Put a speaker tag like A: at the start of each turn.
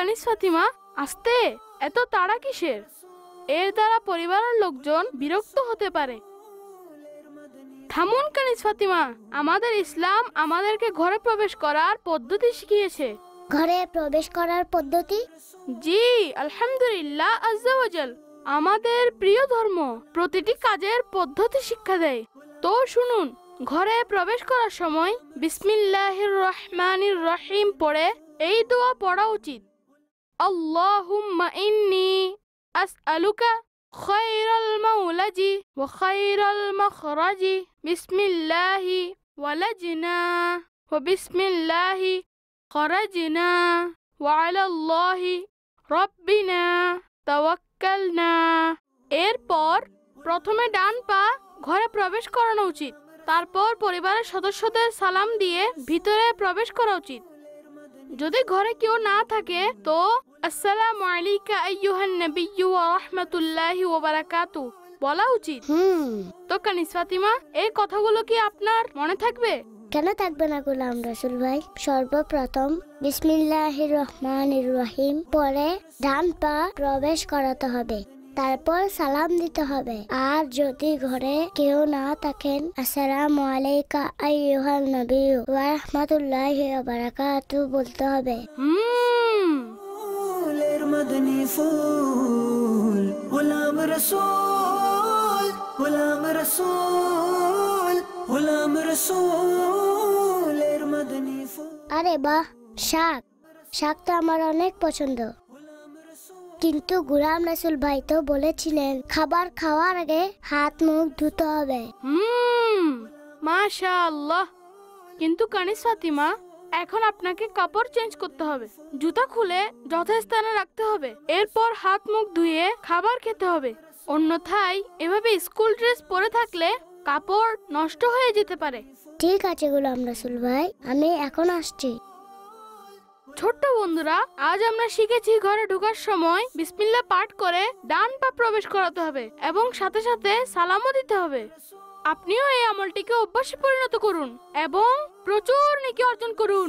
A: কানিস ফাতিমা, আস্তে, এত তাড়া কিসের? এর দ্বারা পরিবারের লোকজন বিরক্ত হতে পারে। থামুন কানিস ফাতিমা, আমাদের ইসলাম আমাদেরকে ঘরে প্রবেশ করার পদ্ধতি শিখিয়েছে।
B: ঘরে প্রবেশ করার পদ্ধতি?
A: জি, আলহামদুলিল্লাহ আজ্জা ওয়াজাল। আমাদের প্রিয় ধর্ম প্রতিটি কাজের পদ্ধতি শিক্ষা দেয়। তো শুনুন, ঘরে প্রবেশ করার সময় বিসমিল্লাহির রহমানির রহিম পড়ে এই দোয়া পড়া উচিত। আল্লাহুম্মা ইন্নী আসআলুকা খায়রাল মাওলাজি ওয়া খায়রাল মাখরাজি বিসমিল্লাহি ওয়ালাজনা ওয়া বিসমিল্লাহি খরাজনা ওয়া আলাল্লাহি রব্বিনা তাওয়াক্কালনা। এরপর প্রথমে ডান পা ঘরে প্রবেশ করানো উচিত। তারপর পরিবারের সদস্যদের সালাম দিয়ে ভিতরে প্রবেশ করা উচিত। যদি ঘরে কেউ না থাকে তো আসসালামু আলাইকা আইয়ুহান নাবিয়্যু ওয়া রাহমাতুল্লাহি ওয়া বারাকাতুহু বলা উচিত। তো কানিস ফাতিমা, এই কথাগুলো কি আপনার মনে থাকবে?
B: কেন থাকবে না গোলাম রাসূল ভাই? সর্বপ্রথম বিসমিল্লাহির রহমানির রহিম পরে ডান পা প্রবেশ করাতে হবে, তারপর সালাম দিতে হবে। আর যদি ঘরে কেউ না থাকেন, আসসালামু আলাইকা আইয়ুহান নাবিয়্যু ওয়া রাহমাতুল্লাহি ওয়া বারাকাতুহু বলতে হবে।
C: মদনী ফুল গোলাম রাসূল, গোলাম রাসূল, গোলাম রাসূলের মদনী ফুল।
B: আরে বাহ, শাক, শাক তো আমার অনেক পছন্দ। কিন্তু গোলাম রাসূল ভাই তো বলেছিলেন খাবার খাওয়ার আগে হাত মুখ ধুতে হবে।
A: মাশাআল্লাহ। কিন্তু কানিস ফাতিমা, এখন আপনাকে কাপড় চেঞ্জ করতে হবে, জুতা খুলে যথাস্থানে রাখতে হবে, এরপর হাত মুখ ধুয়ে খাবার খেতে হবে। অন্যথায় এভাবে স্কুল ড্রেস পরে থাকলে কাপড় নষ্ট হয়ে যেতে পারে।
B: ঠিক আছে গোলাম রাসূল ভাই, আমি এখন আসছি।
A: ছোট্ট বন্ধুরা, আজ আমরা শিখেছি ঘরে ঢোকার সময় বিসমিল্লাহ পাঠ করে ডান পা প্রবেশ করাতে হবে এবং সাথে সাথে সালামও দিতে হবে। আপনিও এই আমলটিকে অভ্যাসে পরিণত করুন এবং প্রচুর নেকি অর্জন করুন।